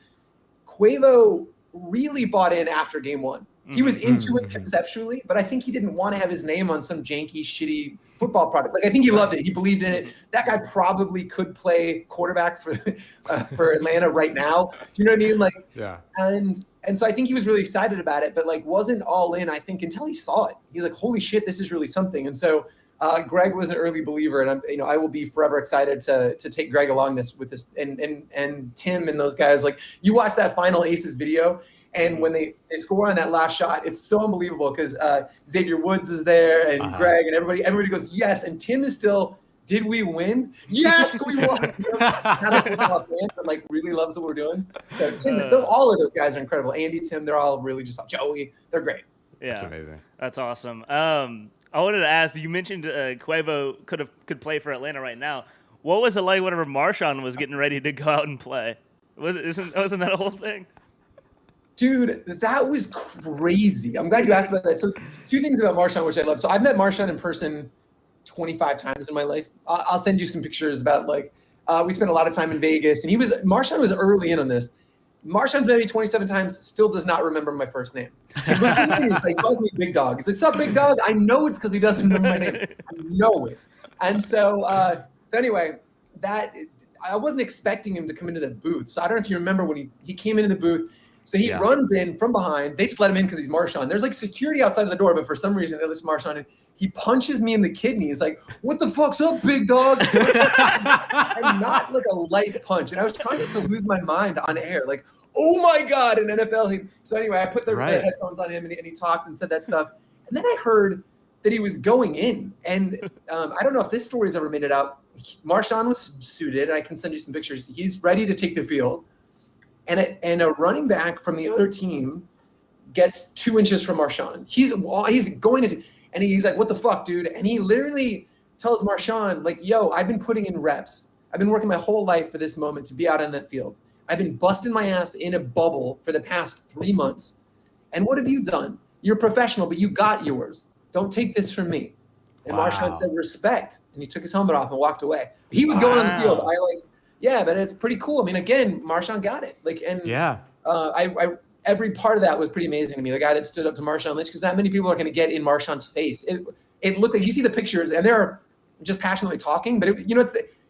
Quavo really bought in after game one. He was into it conceptually, but I think he didn't want to have his name on some janky, shitty football product. Like, I think he loved it. He believed in it. That guy probably could play quarterback for Atlanta right now. Do you know what I mean? Like, yeah. And so I think he was really excited about it, but like wasn't all in, I think, until he saw it. He's like, holy shit, this is really something. And so Greg was an early believer, and I will be forever excited to take Greg along with this and Tim and those guys. Like, you watch that final Aces video, and when they score on that last shot, it's so unbelievable because Xavier Woods is there and Greg and everybody goes, yes. And Tim is still, did we win? Yes, we won. Not a football fan, but like really loves what we're doing. So Tim, all of those guys are incredible. Andy, Tim, they're all really just Joey. They're great. Yeah, that's amazing. That's awesome. I wanted to ask, you mentioned Quavo could play for Atlanta right now. What was it like whenever Marshawn was getting ready to go out and play? Wasn't that a whole thing? Dude, that was crazy. I'm glad you asked about that. So 2 things about Marshawn, which I love. So I've met Marshawn in person 25 times in my life. I'll send you some pictures about we spent a lot of time in Vegas, and Marshawn was early in on this. Marshawn's met me 27 times, still does not remember my first name. He looks at me and he's like, calls me Big Dog. He's like, sup, Big Dog? I know it's because he doesn't remember my name. I know it. And so anyway, I wasn't expecting him to come into the booth. So I don't know if you remember when he came into the booth. So he runs in from behind. They just let him in because he's Marshawn. There's like security outside of the door, but for some reason they let Marshawn in. He punches me in the kidney. He's like, "What the fuck's up, big dog?" And not like a light punch. And I was trying not to lose my mind on air. Like, oh my God, in NFL. So anyway, I put the headphones on him and he talked and said that stuff. And then I heard that he was going in. And I don't know if this story's ever made it out. Marshawn was suited. I can send you some pictures. He's ready to take the field. And a running back from the other team gets 2 inches from Marshawn. He's going to, and he's like, what the fuck, dude? And he literally tells Marshawn, like, yo, I've been putting in reps. I've been working my whole life for this moment to be out on that field. I've been busting my ass in a bubble for the past 3 months. And what have you done? You're a professional, but you got yours. Don't take this from me. And Marshawn said, respect. And he took his helmet off and walked away. He was going on the field. But it's pretty cool. I mean, again, Marshawn got it. Every part of that was pretty amazing to me. The guy that stood up to Marshawn Lynch, because not many people are going to get in Marshawn's face. It looked like, you see the pictures, and they're just passionately talking, but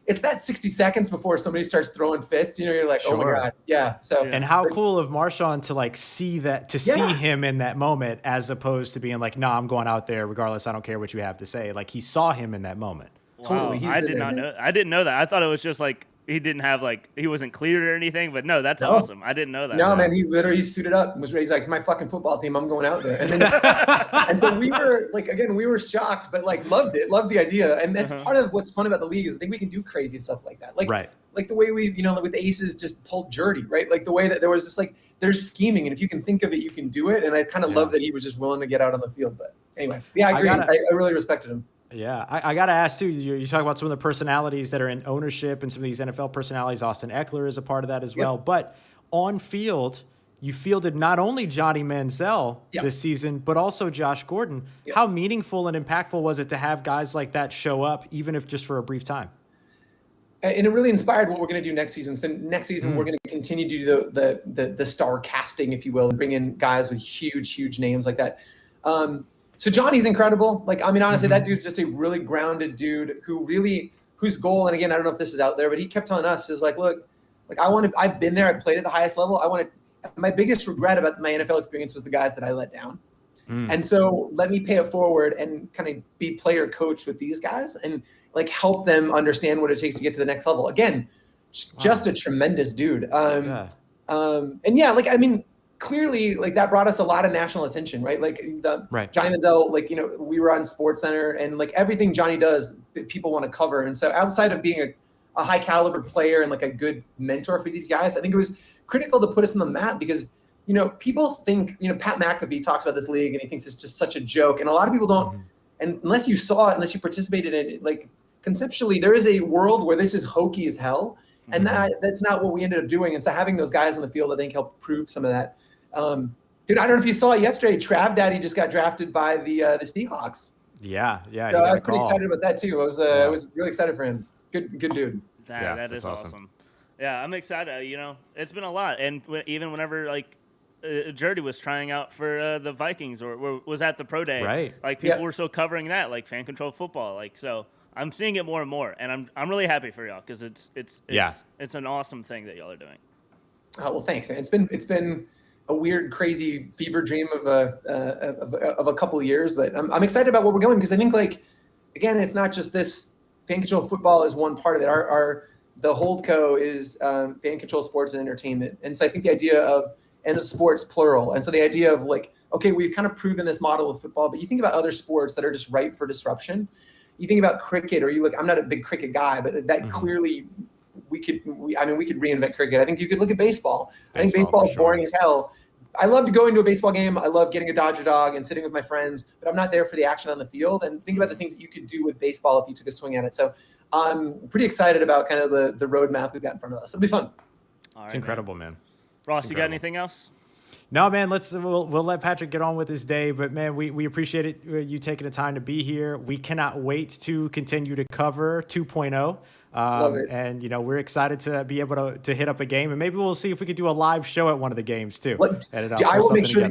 it's that 60 seconds before somebody starts throwing fists. You're like, oh my God, yeah. So and how cool of Marshawn to see that, see him in that moment, as opposed to being like, nah, I'm going out there regardless. I don't care what you have to say. Like, he saw him in that moment. Wow. Totally. I didn't know that. I thought it was just like, he didn't have he wasn't cleared or anything, but no, that's awesome. I didn't know that. No, man, he literally suited up and was ready. He's like, it's my fucking football team. I'm going out there. And then, and so we were we were shocked, but loved the idea. And that's part of what's fun about the league is I think we can do crazy stuff like that. Like the way we, with the Aces just pulled Jerdy, right? Like the way that there was just there's scheming. And if you can think of it, you can do it. And I kind of love that he was just willing to get out on the field. But anyway, yeah, I agree. I really respected him. Yeah, I got to ask, too, you talk about some of the personalities that are in ownership and some of these NFL personalities. Austin Eckler is a part of that as well. But on field, you fielded not only Johnny Manziel this season, but also Josh Gordon. How meaningful and impactful was it to have guys like that show up, even if just for a brief time? And it really inspired what we're going to do next season. So next season, we're going to continue to do the star casting, if you will, and bring in guys with huge names like that. So Johnny's incredible. Honestly, that dude's just a really grounded dude whose goal, and again, I don't know if this is out there, but he kept telling us is look, I've been there, I've played at the highest level. My biggest regret about my NFL experience was the guys that I let down. And so let me pay it forward and kind of be player coach with these guys and help them understand what it takes to get to the next level. Again, just a tremendous dude. Clearly, that brought us a lot of national attention, right? Johnny Manziel, we were on SportsCenter, and everything Johnny does, people want to cover. And so outside of being a high caliber player and a good mentor for these guys, I think it was critical to put us on the map because, people think, Pat McAfee talks about this league and he thinks it's just such a joke. And a lot of people don't, and unless you saw it, unless you participated in it, conceptually, there is a world where this is hokey as hell. And that's not what we ended up doing. And so having those guys on the field, I think, helped prove some of that. Dude, I don't know if you saw it yesterday. Trav Daddy just got drafted by the Seahawks. Yeah. So I was pretty excited about that too. I was really excited for him. Good dude. That is awesome. Yeah, I'm excited. It's been a lot, and even whenever Jerdy was trying out for the Vikings or was at the pro day, right? People were still covering that, fan control football, so. I'm seeing it more and more, and I'm really happy for y'all because it's an awesome thing that y'all are doing. Oh, well, thanks, man. It's been a weird, crazy fever dream of a couple of years, but I'm excited about where we're going because I think again, it's not just this. Fan control football is one part of it. The holdco is fan control sports and entertainment, and so I think the idea of and sports plural, and so the idea of okay, we've kind of proven this model of football, but you think about other sports that are just ripe for disruption. You think about cricket, or I'm not a big cricket guy, but that clearly we could reinvent cricket. I think you could look at baseball. I think baseball is boring as hell. I love to go into a baseball game. I love getting a Dodger dog and sitting with my friends, but I'm not there for the action on the field. And think about the things that you could do with baseball if you took a swing at it. So I'm pretty excited about kind of the roadmap we've got in front of us. It'll be fun. It's incredible, man. Ross, you got anything else? No, man, we'll let Patrick get on with his day, but man, we appreciate it, you taking the time to be here. We cannot wait to continue to cover 2.0. Love it. And we're excited to be able to hit up a game, and maybe we'll see if we could do a live show at one of the games too. I will make sure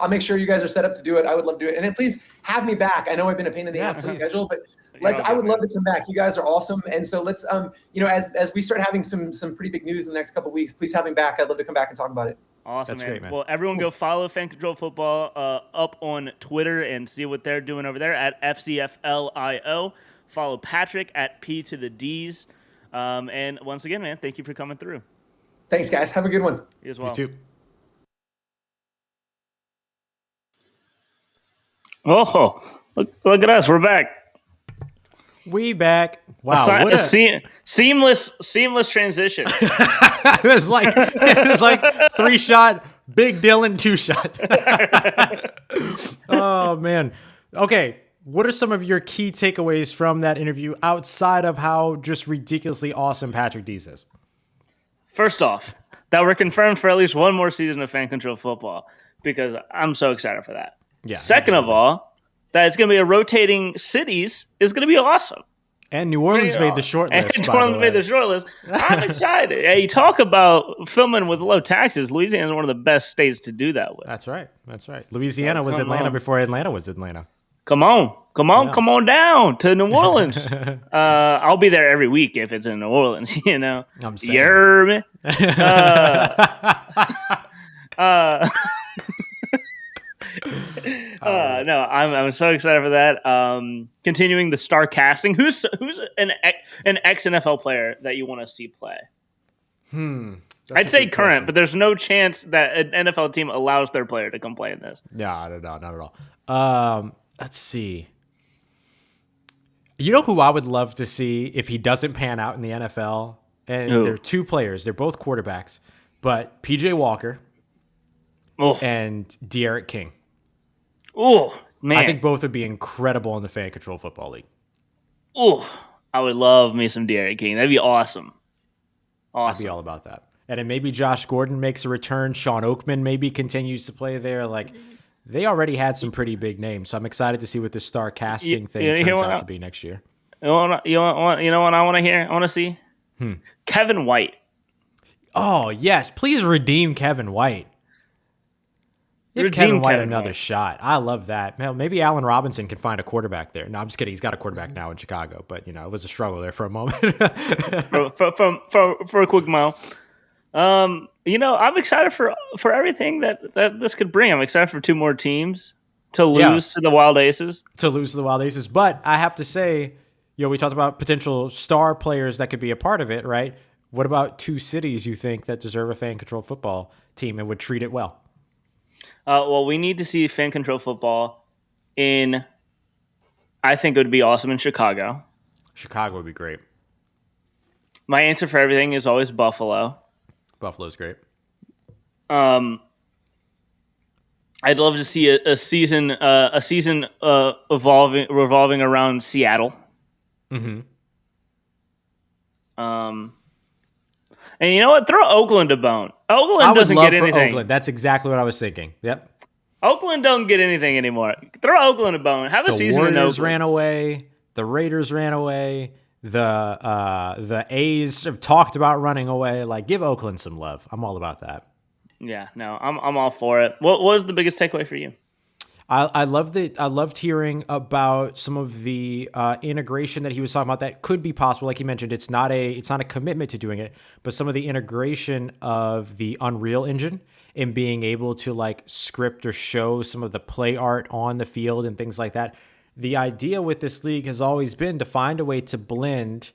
I'll make sure you guys are set up to do it. I would love to do it, and then please have me back. I know I've been a pain in the ass to schedule, but I would love to come back. You guys are awesome, and so let's as we start having some pretty big news in the next couple of weeks, please have me back. I'd love to come back and talk about it. Awesome, That's man. Great, man. Well, everyone go follow Fan Control Football up on Twitter and see what they're doing over there at FCFLIO. Follow Patrick at P to the D's. And once again, man, thank you for coming through. Thanks, guys. Have a good one. You as well. You too. Oh, look at us. We're back. We back. Wow. Seamless transition. it was like 3-shot, Big Dylan 2-shot. Oh, man. Okay. What are some of your key takeaways from that interview outside of how just ridiculously awesome Patrick Dees is? First off, that we're confirmed for at least one more season of Fan Control Football, because I'm so excited for that. Yeah. Second of all, that it's going to be a rotating cities is going to be awesome. And New Orleans made the short list. And New Orleans made the short list. I'm excited. Hey, you talk about filming with low taxes. Louisiana is one of the best states to do that with. That's right. Louisiana was Atlanta before Atlanta was Atlanta. Come on down to New Orleans. I'll be there every week if it's in New Orleans, you know. I'm saying. You heard me? No, I'm so excited for that. Continuing the star casting. Who's an ex NFL player that you want to see play? I'd say current, question. But there's no chance that an NFL team allows their player to come play in this. Yeah, no, not at all. Let's see. You know who I would love to see if he doesn't pan out in the NFL? And they're two players. They're both quarterbacks. But P.J. Walker and De'Aaron King. Oh, man. I think both would be incredible in the Fan Control Football League. Oh, I would love me some De'Aaron King. That'd be awesome. I'd be all about that. And then maybe Josh Gordon makes a return. Sean Oakman maybe continues to play there. Like, they already had some pretty big names, so I'm excited to see what this star casting thing turns out to be next year. You know what I want to hear? I want to see? Kevin White. Oh, yes. Please redeem Kevin White. Give Kevin White another shot. I love that. Maybe Allen Robinson can find a quarterback there. No, I'm just kidding. He's got a quarterback now in Chicago, but, it was a struggle there for a moment. for a quick mile. I'm excited for everything that this could bring. I'm excited for two more teams to lose to the Wild Aces. But I have to say, we talked about potential star players that could be a part of it, right? What about two cities you think that deserve a fan control football team and would treat it well? Well, we need to see fan control football I think it would be awesome in Chicago. Chicago would be great. My answer for everything is always Buffalo. Buffalo's great. I'd love to see a season revolving around Seattle. Mm-hmm. And you know what? Throw Oakland a bone. Oakland doesn't get anything. Oakland. That's exactly what I was thinking. Yep. Oakland don't get anything anymore. Throw Oakland a bone. Have a season in Oakland. The Warriors ran away. The Raiders ran away. The A's have talked about running away. Like, give Oakland some love. I'm all about that. Yeah, no, I'm all for it. What was the biggest takeaway for you? I loved hearing about some of the integration that he was talking about that could be possible. Like he mentioned, it's not a commitment to doing it, but some of the integration of the Unreal Engine and being able to like script or show some of the play art on the field and things like that. The idea with this league has always been to find a way to blend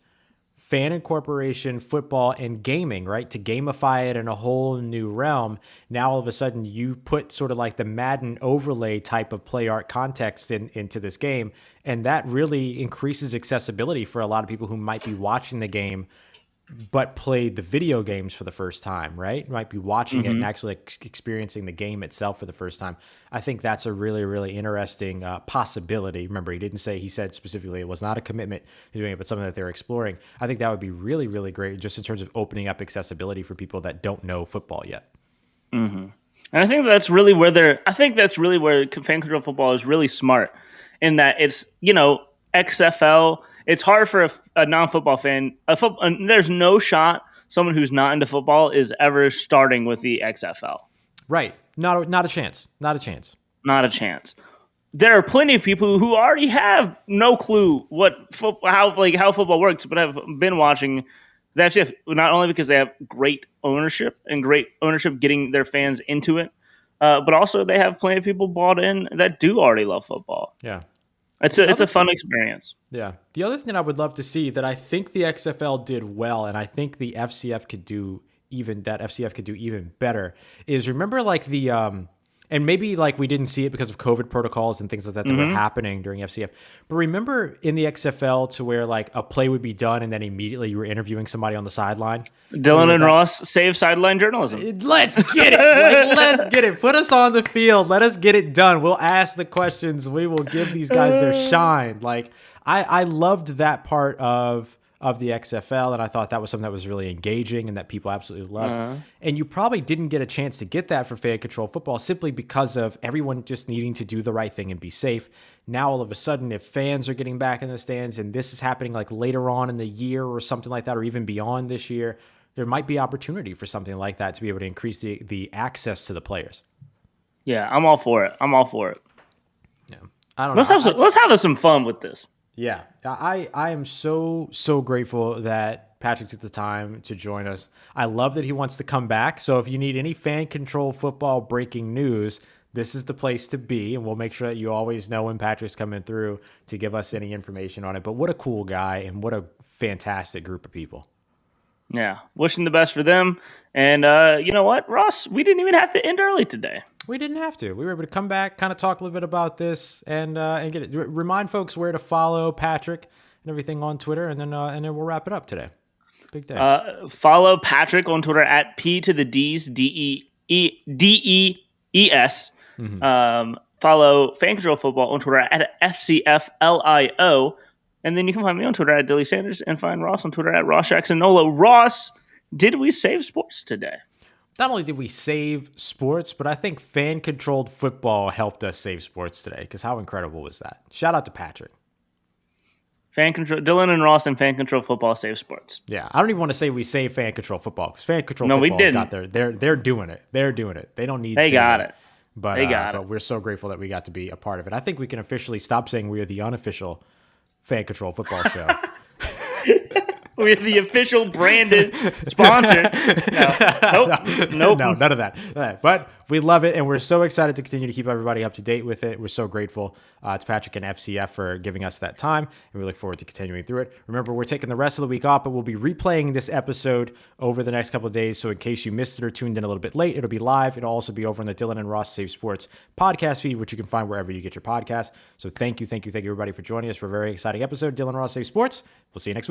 fan incorporation, football, and gaming, right? To gamify it in a whole new realm. Now, all of a sudden, you put sort of like the Madden overlay type of play art context into this game, and that really increases accessibility for a lot of people who might be watching the game but played the video games for the first time, right? Might be watching it and actually experiencing the game itself for the first time. I think that's a really, really interesting possibility. Remember, he said specifically it was not a commitment to doing it, but something that they're exploring. I think that would be really, really great just in terms of opening up accessibility for people that don't know football yet. Mm-hmm. And I think that's really where fan control football is really smart in that it's, XFL. It's hard for a non-football fan. There's no shot someone who's not into football is ever starting with the XFL. Right. Not a chance. Not a chance. Not a chance. There are plenty of people who already have no clue how football works, but have been watching the FCF not only because they have great ownership getting their fans into it, but also they have plenty of people bought in that do already love football. Yeah. It's a fun experience. Yeah. The other thing I would love to see that I think the XFL did well, and I think the FCF could do even better, is remember like the And maybe like we didn't see it because of COVID protocols and things like that that were happening during FCF. But remember in the XFL to where like a play would be done and then immediately you were interviewing somebody on the sideline? Dylan and Ross save sideline journalism. Let's get it. Like, let's get it. Put us on the field. Let us get it done. We'll ask the questions. We will give these guys their shine. Like I loved that part of the XFL, and I thought that was something that was really engaging and that people absolutely loved. And you probably didn't get a chance to get that for fan control football simply because of everyone just needing to do the right thing and be safe. Now, all of a sudden, if fans are getting back in the stands and this is happening like later on in the year or something like that, or even beyond this year, there might be opportunity for something like that to be able to increase the access to the players. Yeah, I'm all for it. Yeah, I don't know. Let's have some fun with this. Yeah, I am so grateful that Patrick took the time to join us. I love that he wants to come back. So if you need any fan control football breaking news, this is the place to be. And we'll make sure that you always know when Patrick's coming through to give us any information on it. But what a cool guy and what a fantastic group of people. Yeah, wishing the best for them. And you know what, Ross? We didn't even have to end early today. We didn't have to. We were able to come back, kind of talk a little bit about this, and get it. Remind folks where to follow Patrick and everything on Twitter, and then we'll wrap it up today. Big day. Follow Patrick on Twitter at P to the D's DEES. Follow Fan Control Football on Twitter at FCF LIO. And then you can find me on Twitter at Dilly Sanders and find Ross on Twitter at Ross Jackson Nolo. Ross, did we save sports today? Not only did we save sports, but I think fan-controlled football helped us save sports today, because how incredible was that? Shout out to Patrick. Dylan and Ross and Fan Control Football save sports. Yeah, I don't even want to say we save fan control football, because fan control football's got they're doing it. They're doing it. They don't need They got it. But we're so grateful that we got to be a part of it. I think we can officially stop saying we are the unofficial fan control football show. We're the official branded sponsor. Nope. No, none of that. But we love it, and we're so excited to continue to keep everybody up to date with it. We're so grateful to Patrick and FCF for giving us that time, and we look forward to continuing through it. Remember, we're taking the rest of the week off, but we'll be replaying this episode over the next couple of days, so in case you missed it or tuned in a little bit late, it'll be live. It'll also be over on the Dylan and Ross Save Sports podcast feed, which you can find wherever you get your podcasts. So thank you, everybody, for joining us for a very exciting episode. Dylan and Ross Save Sports. We'll see you next week.